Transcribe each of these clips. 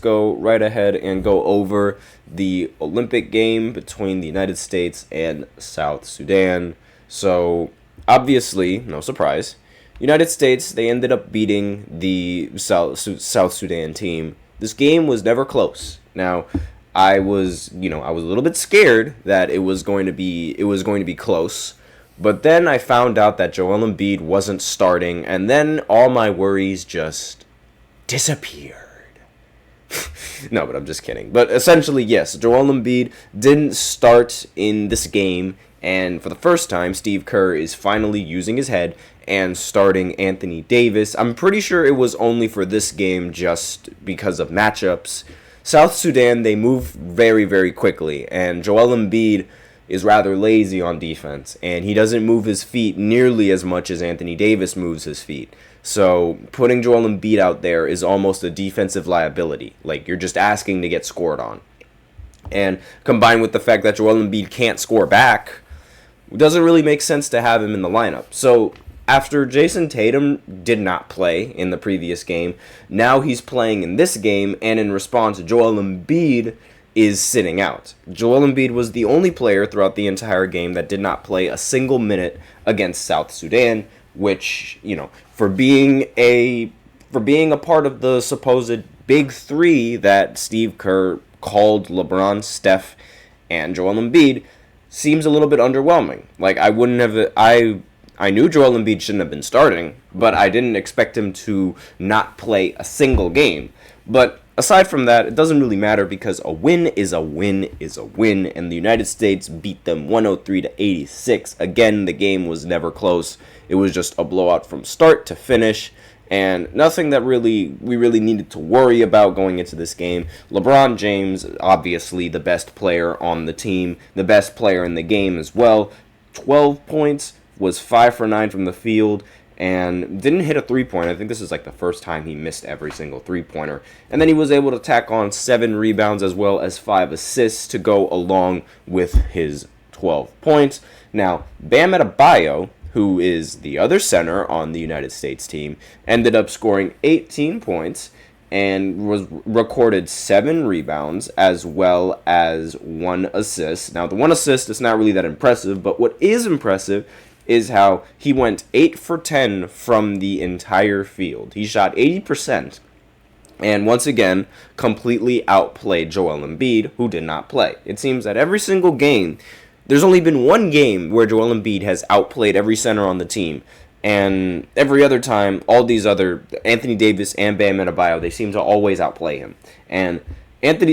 go right ahead and go over the Olympic game between the United States and South Sudan. So, obviously, no surprise, United States, they ended up beating the South Sudan team. This game was never close. Now, I was a little bit scared that it was going to be close. But then I found out that Joel Embiid wasn't starting, and then all my worries just disappeared. No, but I'm just kidding. But essentially, yes, Joel Embiid didn't start in this game, and for the first time, Steve Kerr is finally using his head and starting Anthony Davis. I'm pretty sure it was only for this game just because of matchups. South Sudan, they move very, very quickly, and Joel Embiid is rather lazy on defense, and he doesn't move his feet nearly as much as Anthony Davis moves his feet. So putting Joel Embiid out there is almost a defensive liability. Like, you're just asking to get scored on. And combined with the fact that Joel Embiid can't score back, it doesn't really make sense to have him in the lineup. So after Jason Tatum did not play in the previous game, now he's playing in this game, and in response, Joel Embiid is sitting out. Joel Embiid was the only player throughout the entire game that did not play a single minute against South Sudan, which, for being a part of the supposed big three that Steve Kerr called LeBron, Steph, and Joel Embiid, seems a little bit underwhelming. Like, I knew Joel Embiid shouldn't have been starting, but I didn't expect him to not play a single game. But aside from that, it doesn't really matter because a win is a win is a win, and the United States beat them 103-86. Again, the game was never close. It was just a blowout from start to finish, and nothing that we really needed to worry about going into this game. LeBron James, obviously the best player on the team, the best player in the game as well. 12 points, was 5 for 9 from the field, and didn't hit a three-pointer. I think this is like the first time he missed every single three-pointer. And then he was able to tack on 7 rebounds as well as 5 assists to go along with his 12 points. Now, Bam Adebayo, who is the other center on the United States team, ended up scoring 18 points and recorded 7 rebounds as well as 1 assist. Now, the 1 assist is not really that impressive, but what is impressive is how he went 8 for 10 from the entire field. He shot 80%, and once again, completely outplayed Joel Embiid, who did not play. It seems that every single game, there's only been one game where Joel Embiid has outplayed every center on the team, and every other time, all these other, Anthony Davis and Bam Adebayo, they seem to always outplay him. And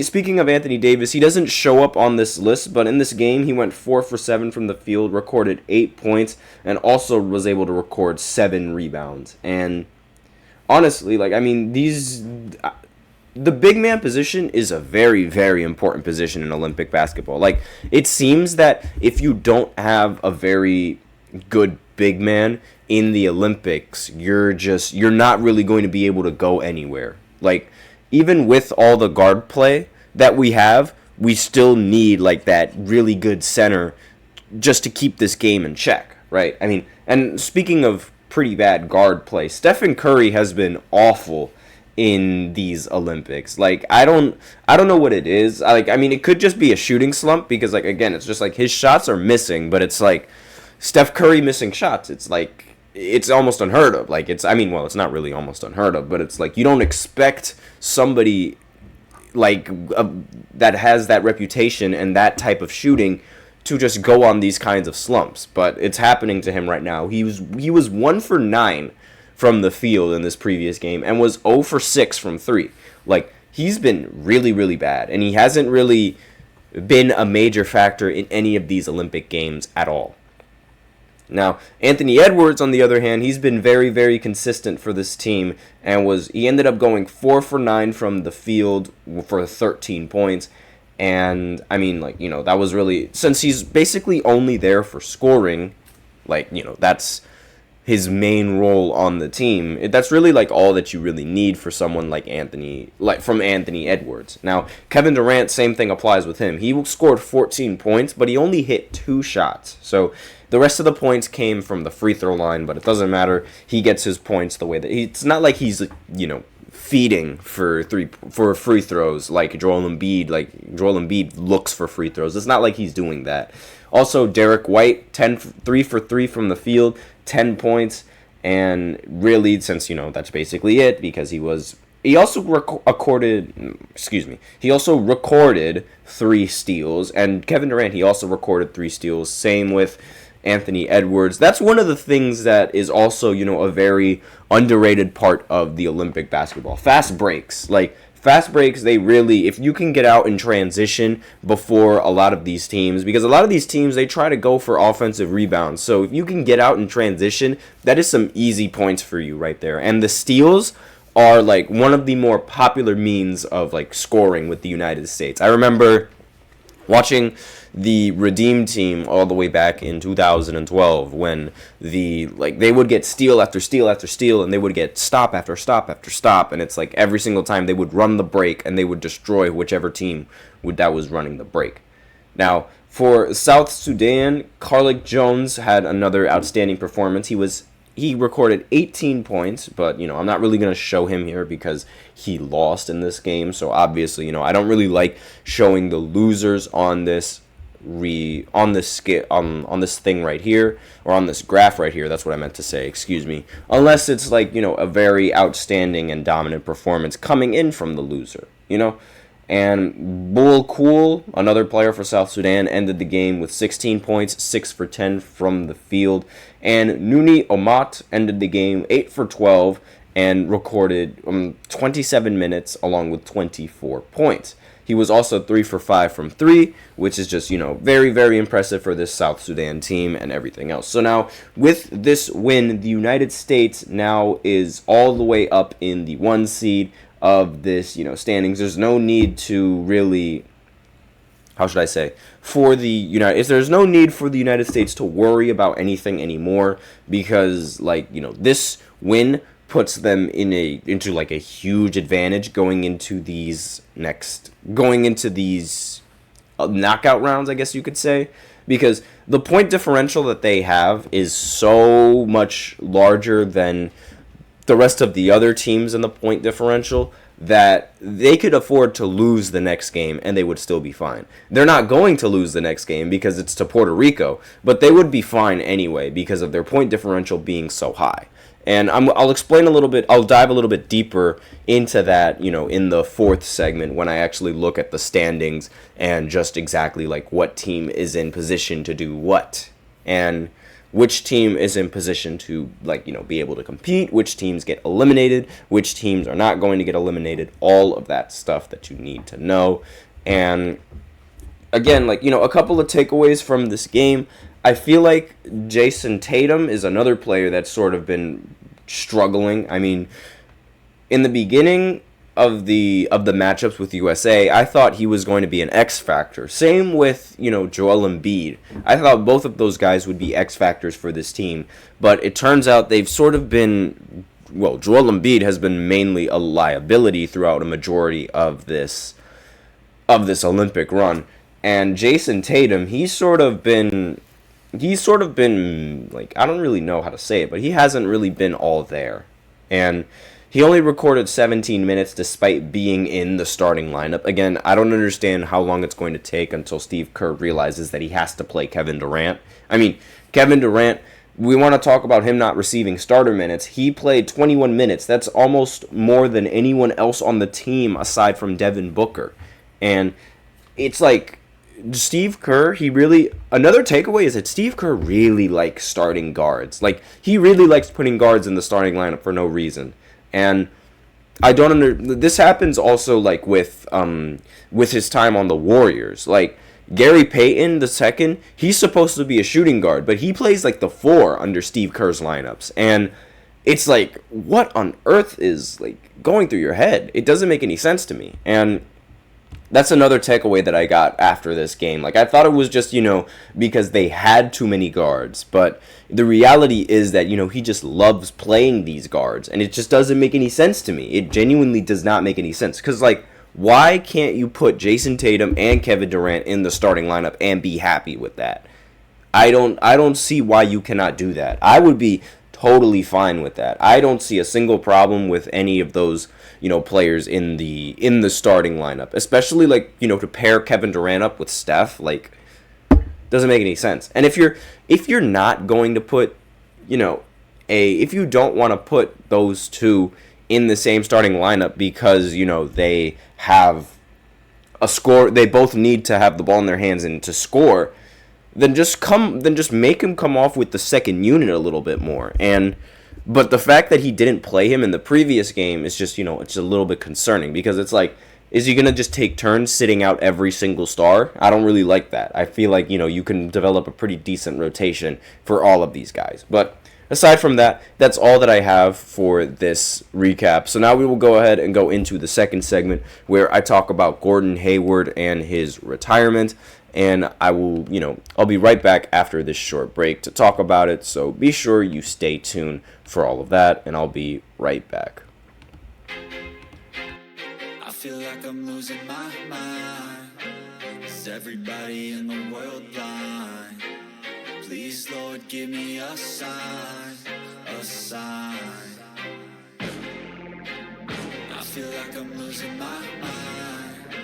speaking of Anthony Davis, he doesn't show up on this list, but in this game, he went 4 for 7 from the field, recorded 8 points, and also was able to record 7 rebounds. And honestly, the big man position is a very, very important position in Olympic basketball. Like, it seems that if you don't have a very good big man in the Olympics, you're not really going to be able to go anywhere. Like, even with all the guard play that we have, we still need like that really good center just to keep this game in check, right? I mean, and speaking of pretty bad guard play, Stephen Curry has been awful in these Olympics. Like, I don't know what it is. It could just be a shooting slump because, like, again, it's just like his shots are missing, but it's like Steph Curry missing shots. It's like, it's almost unheard of. Like, it's not really almost unheard of, but it's like you don't expect somebody like that has that reputation and that type of shooting to just go on these kinds of slumps. But it's happening to him right now. He was 1 for 9 from the field in this previous game and was 0 for 6 from 3. Like, he's been really, really bad, and he hasn't really been a major factor in any of these Olympic games at all. Now, Anthony Edwards, on the other hand, he's been very, very consistent for this team, and he ended up going 4 for 9 from the field for 13 points. And that was really, since he's basically only there for scoring, that's his main role on the team. That's really like all that you really need for someone like Anthony Edwards. Now, Kevin Durant, same thing applies with him. He scored 14 points, but he only hit 2 shots. So the rest of the points came from the free throw line, but it doesn't matter. He gets his points the way that it's not like he's feeding for free throws like Joel Embiid. Like Joel Embiid looks for free throws. It's not like he's doing that. Also, Derek White, 3 for 3 from the field, 10 points, and really, since that's basically it, because he also recorded 3 steals, and Kevin Durant, he also recorded 3 steals. Same with Anthony Edwards. That's one of the things that is also, a very underrated part of the Olympic basketball. Fast breaks. Like, fast breaks, they really, if you can get out in transition before a lot of these teams, because a lot of these teams, they try to go for offensive rebounds. So if you can get out in transition, that is some easy points for you right there. And the steals are, like, one of the more popular means of, like, scoring with the United States. I remember watching the Redeem team all the way back in 2012 when they would get steal after steal after steal, and they would get stop after stop after stop, and it's like every single time they would run the break and they would destroy whichever team that was running the break. Now, for South Sudan, Carlick Jones had another outstanding performance. He recorded 18 points, but, I'm not really going to show him here because he lost in this game. So obviously, I don't really like showing the losers on this on this thing right here, or on this graph right here. That's what I meant to say, excuse me. Unless it's like, a very outstanding and dominant performance coming in from the loser, And Bull Cool, another player for South Sudan, ended the game with 16 points, 6 for 10 from the field. And Nuni Omat ended the game 8 for 12 and recorded 27 minutes along with 24 points. He was also 3 for 5 from 3, which is just, very, very impressive for this South Sudan team and everything else. So now, with this win, the United States now is all the way up in the 1 seed of this, standings. There's no need to really, there's no need for the United States to worry about anything anymore, because, this win puts them into a huge advantage going into these knockout rounds, I guess you could say, because the point differential that they have is so much larger than the rest of the other teams in the point differential that they could afford to lose the next game and they would still be fine. They're not going to lose the next game because it's to Puerto Rico, but they would be fine anyway because of their point differential being so high. And I'll explain a little bit, I'll dive a little bit deeper into that, in the 4th segment when I actually look at the standings and just exactly what team is in position to do what. And which team is in position to, be able to compete, which teams get eliminated, which teams are not going to get eliminated, all of that stuff that you need to know. And again, a couple of takeaways from this game. I feel like Jason Tatum is another player that's sort of been struggling. I mean, in the beginning of the matchups with USA, I thought he was going to be an X factor. Same with, Joel Embiid. I thought both of those guys would be X factors for this team, but it turns out they've sort of been, Joel Embiid has been mainly a liability throughout a majority of this Olympic run. And Jason Tatum, he's sort of been I don't really know how to say it, but he hasn't really been all there. And he only recorded 17 minutes despite being in the starting lineup. Again, I don't understand how long it's going to take until Steve Kerr realizes that he has to play Kevin Durant. I mean, Kevin Durant, we want to talk about him not receiving starter minutes. He played 21 minutes. That's almost more than anyone else on the team aside from Devin Booker. And it's like, Steve Kerr, another takeaway is that Steve Kerr really likes starting guards. He really likes putting guards in the starting lineup for no reason. And this happens also, with his time on the Warriors. Gary Payton II, he's supposed to be a shooting guard, but he plays the 4 under Steve Kerr's lineups. And it's what on earth is, going through your head? It doesn't make any sense to me. And that's another takeaway that I got after this game. I thought it was just, because they had too many guards. But the reality is that, he just loves playing these guards. And it just doesn't make any sense to me. It genuinely does not make any sense. Because, why can't you put Jason Tatum and Kevin Durant in the starting lineup and be happy with that? I don't see why you cannot do that. I would be totally fine with that. I don't see a single problem with any of those, players in the starting lineup, especially like, to pair Kevin Durant up with Steph, like, doesn't make any sense. And if you're not going to put, if you don't want to put those two in the same starting lineup because, they have a score, they both need to have the ball in their hands and to score, then just make him come off with the second unit a little bit more. But the fact that he didn't play him in the previous game is just, it's a little bit concerning, because it's like, is he going to just take turns sitting out every single star? I don't really like that. I feel like, you can develop a pretty decent rotation for all of these guys. But aside from that, that's all that I have for this recap. So now we will go ahead and go into the second segment where I talk about Gordon Hayward and his retirement. And I will, I'll be right back after this short break to talk about it. So be sure you stay tuned for all of that, and I'll be right back. I feel like I'm losing my mind. Is everybody in the world blind? Please, Lord, give me a sign, a sign. I feel like I'm losing my mind.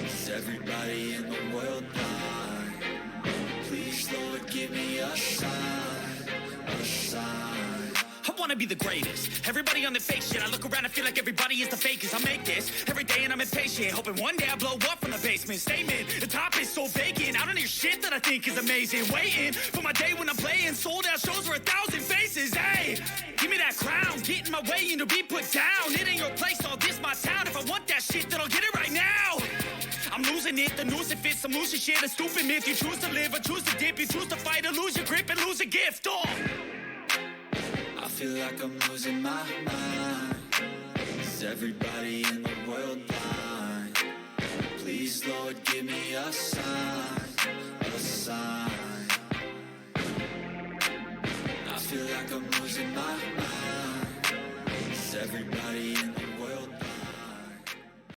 Is everybody in the world blind? Please, Lord, give me a sign, a sign. I wanna be the greatest. Everybody on the fake shit. I look around and feel like everybody is the fakest. I make this every day and I'm impatient, hoping one day I blow up from the basement. Statement, the top is so vacant. I don't hear shit that I think is amazing. Waiting for my day when I'm playing sold out shows for 1,000 faces. Hey, give me that crown, get in my way and to be put down. It ain't your place, all this my town. If I want that shit, then I'll get it right now. I'm losing it, the noose it fits, I'm losing shit, a stupid myth. You choose to live or choose to dip, you choose to fight or lose your grip and lose a gift. Oh. I feel like I'm losing my mind. Is everybody in the world blind? Please, Lord, give me a sign, a sign. I feel like I'm losing my mind.